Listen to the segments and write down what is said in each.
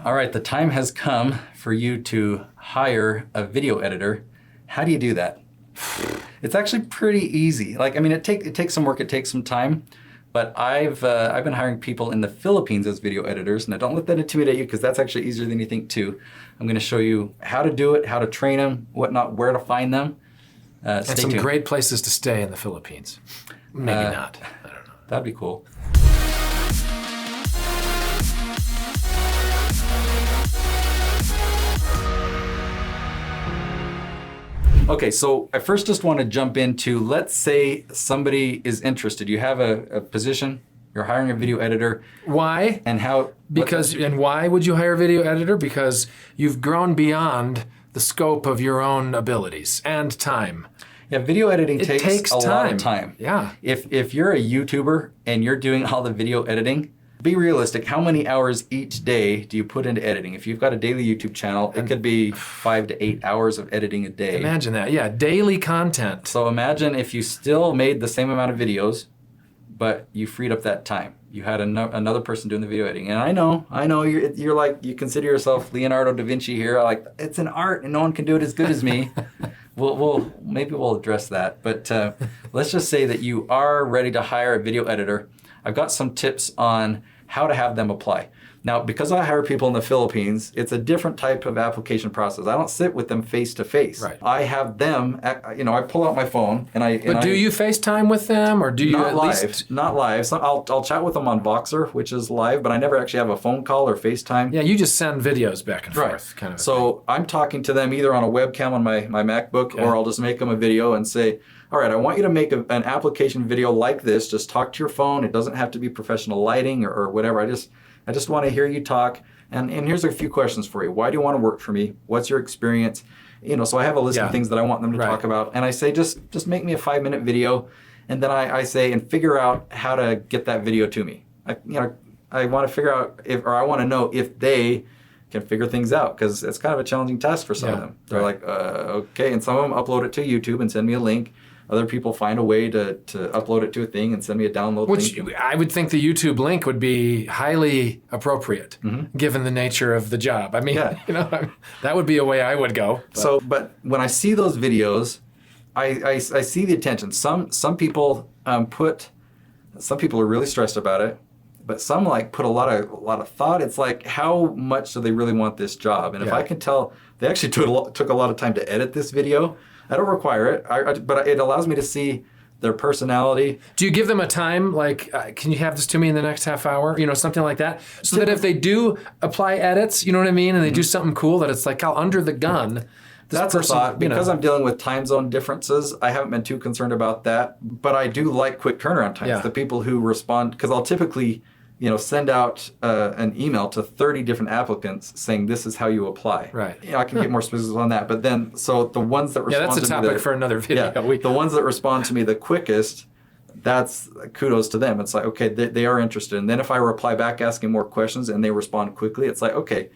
All right, the time has come for you to hire a video editor. How do you do that? It's actually pretty easy. Like, I mean, it takes some work, it takes some time, but I've been hiring people in the Philippines as video editors. Now, don't let that intimidate you, because that's actually easier than you think too. I'm going to show you how to do it, how to train them, whatnot, where to find them. And some tuned. great places to stay in the Philippines. Maybe not. I don't know. That'd be cool. Okay, so I first just want to jump into, let's say somebody is interested. You have a position, you're hiring a video editor. Why? And how? And why would you hire a video editor? Because you've grown beyond the scope of your own abilities and time. Yeah, video editing takes a lot of time. Yeah. If you're a YouTuber and you're doing all the video editing, be realistic. How many hours each day do you put into editing? If you've got a daily YouTube channel, it could be 5 to 8 hours of editing a day. Imagine that. Yeah, daily content. So imagine if you still made the same amount of videos, but you freed up that time. You had another person doing the video editing. And I know you're like, you consider yourself Leonardo da Vinci here. Like, it's an art and no one can do it as good as me. Maybe we'll address that. But let's just say that you are ready to hire a video editor. I've got some tips on how to have them apply. Now, because I hire people in the Philippines, it's a different type of application process. I don't sit with them face to face. Right. I have them, I pull out my phone and I... But do you FaceTime with them, or do you not at live, least... Not live. So I'll chat with them on Voxer, which is live, but I never actually have a phone call or FaceTime. Yeah, you just send videos back and forth. Right. Kind of. So I'm talking to them either on a webcam on my MacBook, or I'll just make them a video and say, all right, I want you to make an application video like this. Just talk to your phone. It doesn't have to be professional lighting or whatever. I just want to hear you talk. And here's a few questions for you. Why do you want to work for me? What's your experience? So I have a list of things that I want them to talk about. And I say, just make me a 5-minute video. And then I say, and figure out how to get that video to me. I want to figure out I want to know if they can figure things out, because it's kind of a challenging task for some of them. They're like, okay. And some of them upload it to YouTube and send me a link. Other people find a way to upload it to a thing and send me a download Which link. I would think the YouTube link would be highly appropriate, given the nature of the job. I mean, that would be a way I would go. But when I see those videos, I see the attention. Some people some people are really stressed about it, but some put a lot of thought. It's like, how much do they really want this job? And if I can tell, they actually took a lot of time to edit this video. I don't require it, but it allows me to see their personality. Do you give them a time, like, can you have this to me in the next half hour? Something like that. So that if they do apply edits, you know what I mean, and they do something cool, that it's like, under the gun. That's a thought. Because I'm dealing with time zone differences, I haven't been too concerned about that. But I do like quick turnaround times. Yeah. The people who respond, because I'll typically send out an email to 30 different applicants saying, this is how you apply. Right. I can get more specifics on that. But then, so the ones that respond to me... Yeah, that's a topic for another video. Yeah, the ones that respond to me the quickest, that's kudos to them. It's like, okay, they are interested. And then if I reply back asking more questions and they respond quickly, it's like, okay,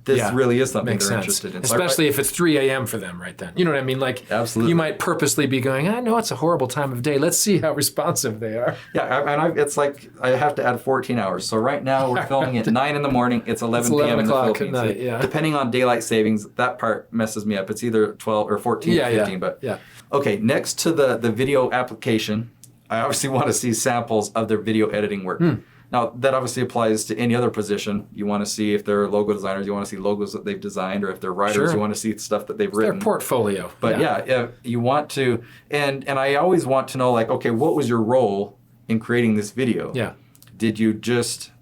this really is something they're interested in. Especially if it's 3 a.m. for them right then. You know what I mean? Like, absolutely. You might purposely be going, I know it's a horrible time of day. Let's see how responsive they are. Yeah, and it's like I have to add 14 hours. So right now we're filming at 9 in the morning. It's 11 p.m. in the Philippines. At night, yeah. Depending on daylight savings, that part messes me up. It's either 12 or 14 or 15. But okay, next to the video application, I obviously want to see samples of their video editing work. Now, that obviously applies to any other position. You want to see if they're logo designers, you want to see logos that they've designed, or if they're writers, you want to see stuff that they've written. Their portfolio. But you want to, and I always want to know, like, okay, what was your role in creating this video? Yeah. Did you just,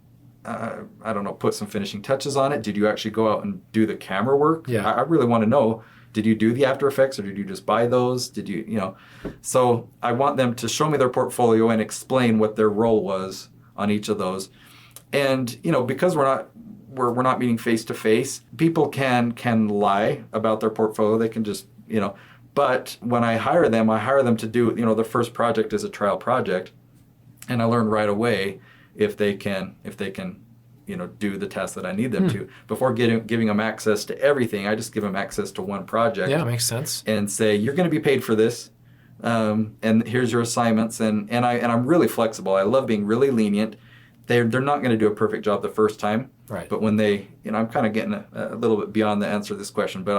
put some finishing touches on it? Did you actually go out and do the camera work? Yeah. I really want to know, did you do the After Effects, or did you just buy those? Did you, So I want them to show me their portfolio and explain what their role was on each of those. And because we're not meeting face to face, people can lie about their portfolio. They can just but when I hire them to do the first project is a trial project, and I learn right away if they can do the task that I need them to. Before giving them access to everything, I just give them access to one project. Yeah, makes sense. And say, you're going to be paid for this. And here's your assignments, and I'm really flexible. I love being really lenient, they're not going to do a perfect job the first time. Right. But when they, I'm kind of getting a little bit beyond the answer to this question, but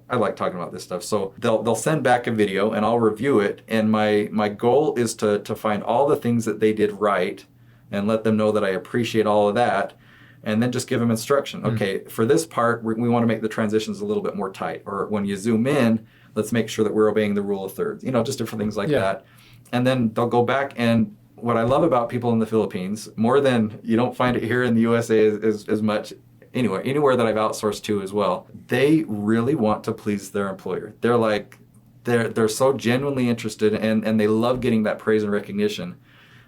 I like talking about this stuff. So they'll send back a video and I'll review it. And my goal is to find all the things that they did right and let them know that I appreciate all of that. And then just give them instruction. Okay, for this part, we want to make the transitions a little bit more tight. Or when you zoom in, let's make sure that we're obeying the rule of thirds. Just different things like that. And then they'll go back. And what I love about people in the Philippines, more than you don't find it here in the USA as much, anywhere that I've outsourced to as well, they really want to please their employer. They're like, they're so genuinely interested and they love getting that praise and recognition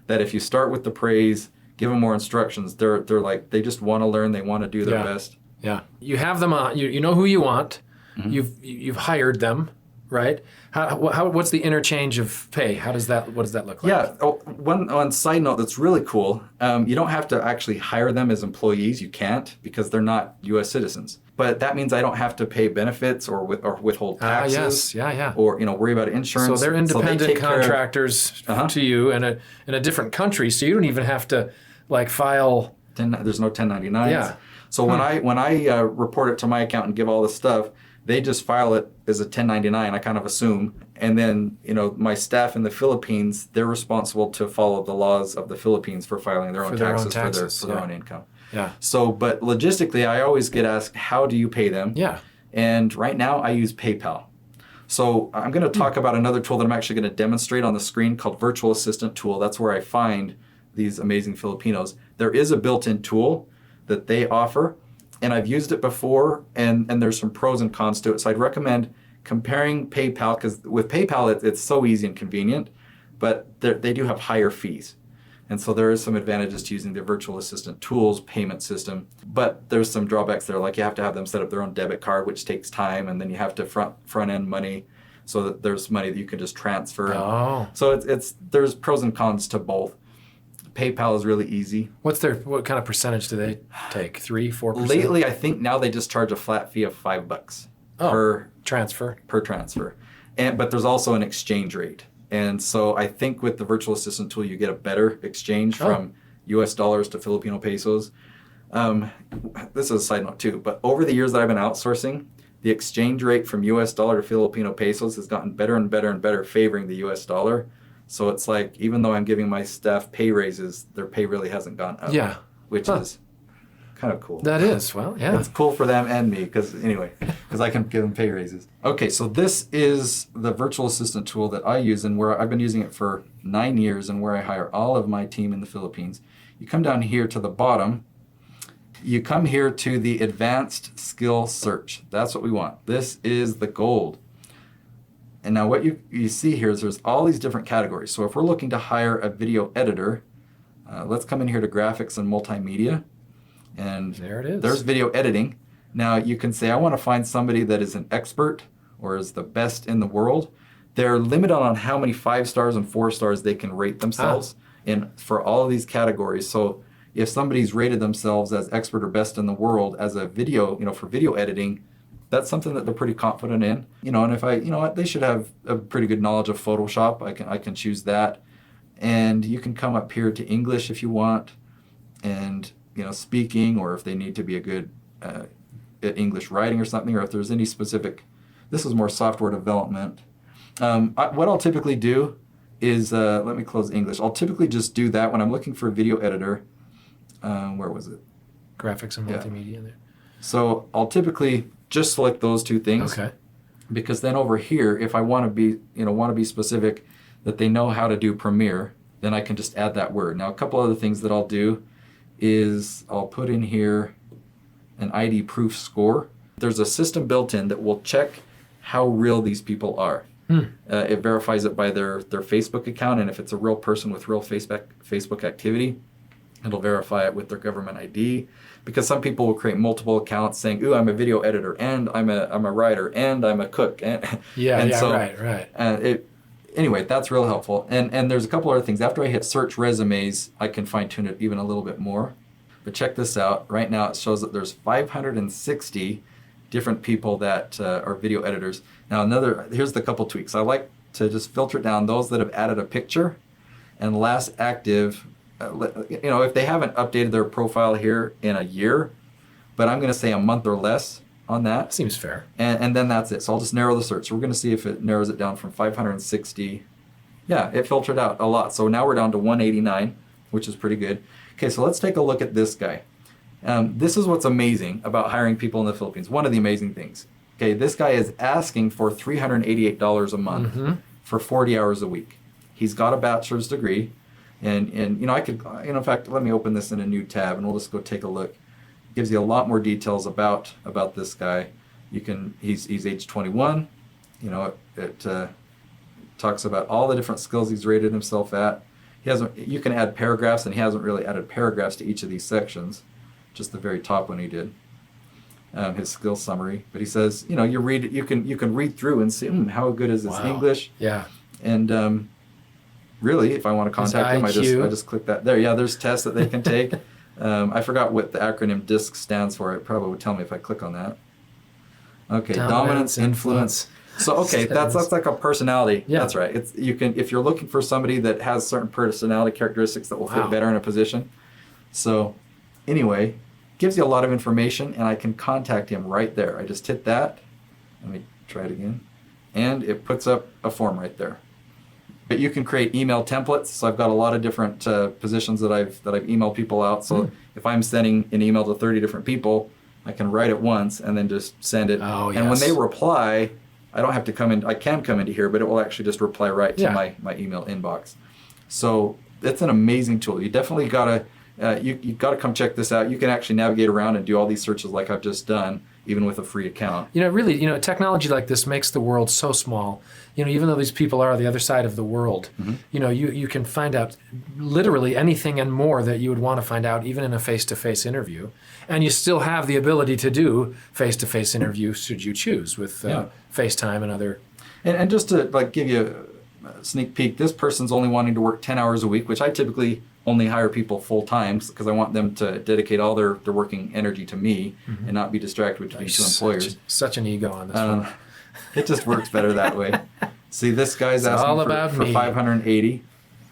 that if you start with the praise, give them more instructions. They're like, they just want to learn. They want to do their best. Yeah. You have them on. You know who you want. You've hired them, right? What's the interchange of pay? What does that look like? Yeah. One side note that's really cool. You don't have to actually hire them as employees. You can't because they're not U.S. citizens. But that means I don't have to pay benefits or withhold taxes. Or worry about insurance. So they're independent contractors to you in a different country. So you don't even have to file. There's no 1099s. Yeah. So when I report it to my accountant and give all this stuff, they just file it as a 1099. I kind of assume, and then my staff in the Philippines, they're responsible to follow the laws of the Philippines for filing their own taxes for their own income. Yeah. So, but logistically, I always get asked, how do you pay them? Yeah. And right now, I use PayPal. So I'm going to talk about another tool that I'm actually going to demonstrate on the screen called Virtual Assistant Tool. That's where I find these amazing Filipinos. There is a built-in tool that they offer, and I've used it before, and there's some pros and cons to it. So I'd recommend comparing PayPal, because with PayPal, it's so easy and convenient, but they do have higher fees. And so there is some advantages to using the Virtual Assistant Tools payment system, but there's some drawbacks there, like you have to have them set up their own debit card, which takes time, and then you have to front-end money so that there's money that you can just transfer. Oh. So there's pros and cons to both. PayPal is really easy. What kind of percentage do they take? 3-4%? Lately, I think now they just charge a flat fee of $5 per transfer. But there's also an exchange rate. And so I think with the Virtual Assistant tool, you get a better exchange from US dollars to Filipino pesos. This is a side note too, but over the years that I've been outsourcing, the exchange rate from US dollar to Filipino pesos has gotten better and better and better, favoring the US dollar. So it's like, even though I'm giving my staff pay raises, their pay really hasn't gone up. Yeah. Which is kind of cool. That is. Well, yeah. It's cool for them and me because I can give them pay raises. Okay, so this is the Virtual Assistant tool that I use and where I've been using it for 9 years and where I hire all of my team in the Philippines. You come down here to the bottom. You come here to the Advanced Skill Search. That's what we want. This is the gold. And now what you see here is there's all these different categories. So if we're looking to hire a video editor, let's come in here to graphics and multimedia. And there it is. There's video editing. Now you can say, I want to find somebody that is an expert or is the best in the world. They're limited on how many 5 stars and 4 stars they can rate themselves for all of these categories. So if somebody's rated themselves as expert or best in the world as a video, for video editing, that's something that they're pretty confident in. And if they should have a pretty good knowledge of Photoshop. I can choose that. And you can come up here to English if you want, and speaking, or if they need to be a good at English writing or something, or if there's any specific. This is more software development. What I'll typically do is, let me close English. I'll typically just do that when I'm looking for a video editor. Where was it? Graphics and multimedia there. So I'll typically just select those 2 things. Okay. Because then over here, if I want to be specific that they know how to do Premiere, then I can just add that word. Now, a couple other things that I'll do is I'll put in here an ID proof score. There's a system built in that will check how real these people are. It verifies it by their Facebook account, and if it's a real person with real Facebook activity, it'll verify it with their government ID. Because some people will create multiple accounts saying, "Ooh, I'm a video editor, and I'm a writer, and I'm a cook." Right. Anyway, that's real helpful. And there's a couple other things. After I hit search resumes, I can fine tune it even a little bit more. But check this out. Right now, it shows that there's 560 different people that are video editors. Now, here's the couple tweaks. I like to just filter it down those that have added a picture, and last active if they haven't updated their profile here in a year, but I'm going to say a month or less on that. Seems fair. And then that's it. So I'll just narrow the search. So we're going to see if it narrows it down from 560. Yeah, it filtered out a lot. So now we're down to 189, which is pretty good. Okay, so let's take a look at this guy. This is what's amazing about hiring people in the Philippines. One of the amazing things. Okay, this guy is asking for $388 a month for 40 hours a week. He's got a bachelor's degree. And I could, in fact, let me open this in a new tab and we'll just go take a look. It gives you a lot more details about this guy. He's age 21. It talks about all the different skills he's rated himself at. You can add paragraphs, and he hasn't really added paragraphs to each of these sections. Just the very top one he did. His skill summary. But he says, you can read through and see how good is his English. Yeah. And really, if I want to contact him, I just click that there. Yeah, there's tests that they can take. I forgot what the acronym DISC stands for. It probably would tell me if I click on that. Okay, dominance, influence. So okay, that's like a personality. Yeah. That's right. If you're looking for somebody that has certain personality characteristics that will fit better in a position. So anyway, gives you a lot of information, and I can contact him right there. I just hit that. Let me try it again, and it puts up a form right there. But you can create email templates. So I've got a lot of different positions that I've emailed people out. So if I'm sending an email to 30 different people, I can write it once and then just send it. Oh, yes. And when they reply, I don't have to come in. I can come into here, but it will actually just reply right to my email inbox. So it's an amazing tool. You definitely gotta you gotta come check this out. You can actually navigate around and do all these searches like I've just done, even with a free account. Really, technology like this makes the world so small. Even though these people are on the other side of the world, you can find out literally anything and more that you would want to find out, even in a face-to-face interview. And you still have the ability to do face-to-face interviews should you choose with FaceTime and other. And just to give you a sneak peek, this person's only wanting to work 10 hours a week, which I typically only hire people full time because I want them to dedicate all their working energy to me and not be distracted between two employers. Such an ego on this one. It just works better that way. See, this guy's asking for 580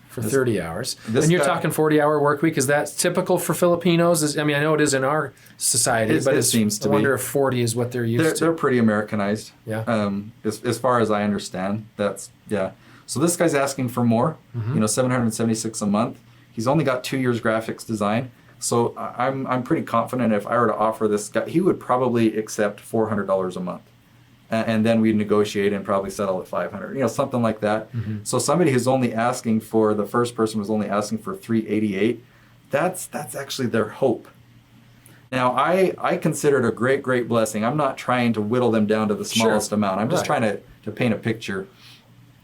for 30 hours. And you're talking 40-hour work week. Is that typical for Filipinos? I know it is in our society, but it seems to be. I wonder if 40 is what they're used to. They're pretty Americanized. Yeah. As far as I understand, So this guy's asking for more. $776 a month. He's only got 2 years graphics design. So I'm pretty confident if I were to offer this guy, he would probably accept $400 a month. And then we'd negotiate and probably settle at 500, something like that. So somebody who's only asking for, the first person was only asking for 388, that's actually their hope. Now, I consider it a great, great blessing. I'm not trying to whittle them down to the smallest amount. I'm just trying to paint a picture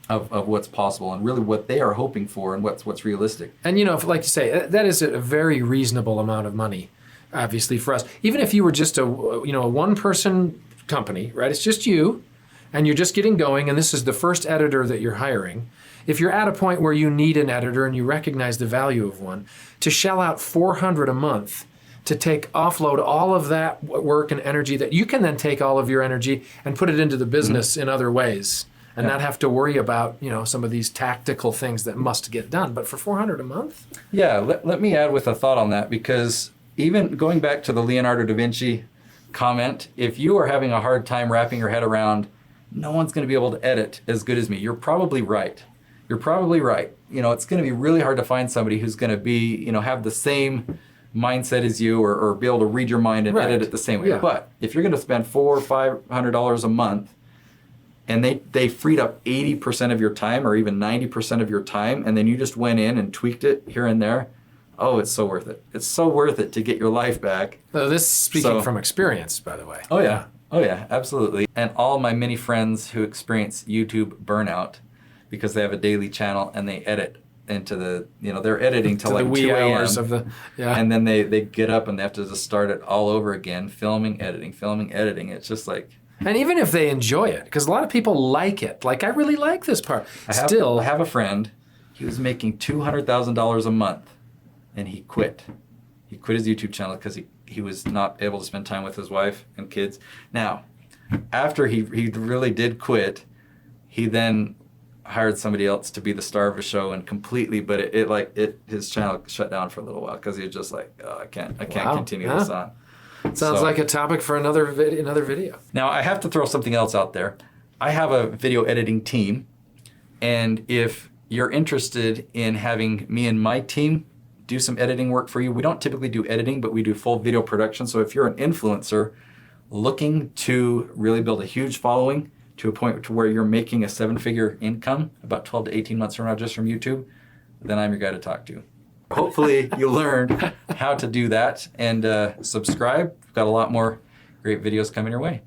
of what's possible and really what they are hoping for and what's realistic. And, like you say, that is a very reasonable amount of money, obviously, for us. Even if you were just a one-person company, right? It's just you, and you're just getting going, and this is the first editor that you're hiring. If you're at a point where you need an editor and you recognize the value of one, to shell out $400 a month to offload all of that work and energy that you can then take all of your energy and put it into the business in other ways and not have to worry about, some of these tactical things that must get done. But for $400 a month? Yeah, let me add with a thought on that, because even going back to the Leonardo da Vinci comment, if you are having a hard time wrapping your head around, no one's going to be able to edit as good as me, you're probably right. It's going to be really hard to find somebody who's going to be, have the same mindset as you or be able to read your mind and edit it the same way. Yeah. But if you're going to spend $400 or $500 a month and they freed up 80% of your time or even 90% of your time, and then you just went in and tweaked it here and there, it's so worth it. It's so worth it to get your life back. So this is speaking from experience, by the way. Oh, yeah. Oh, yeah, absolutely. And all my many friends who experience YouTube burnout because they have a daily channel and they edit into they're editing till like 2 a.m. And then they get up and they have to just start it all over again, filming, editing. It's just like... And even if they enjoy it, because a lot of people like it. Like, I really like this part. I have a friend, he was making $200,000 a month. And he quit. He quit his YouTube channel because he was not able to spend time with his wife and kids. Now, after he really did quit, he then hired somebody else to be the star of a show and completely, but his channel shut down for a little while because he was just like, oh, I can't Wow. continue this on. Sounds like a topic for another video. Now I have to throw something else out there. I have a video editing team, and if you're interested in having me and my team do some editing work for you, we don't typically do editing, but we do full video production. So if you're an influencer looking to really build a huge following to a point to where you're making a 7-figure income about 12 to 18 months from now just from YouTube, then I'm your guy to talk to. Hopefully you learned how to do that, and subscribe. We've got a lot more great videos coming your way.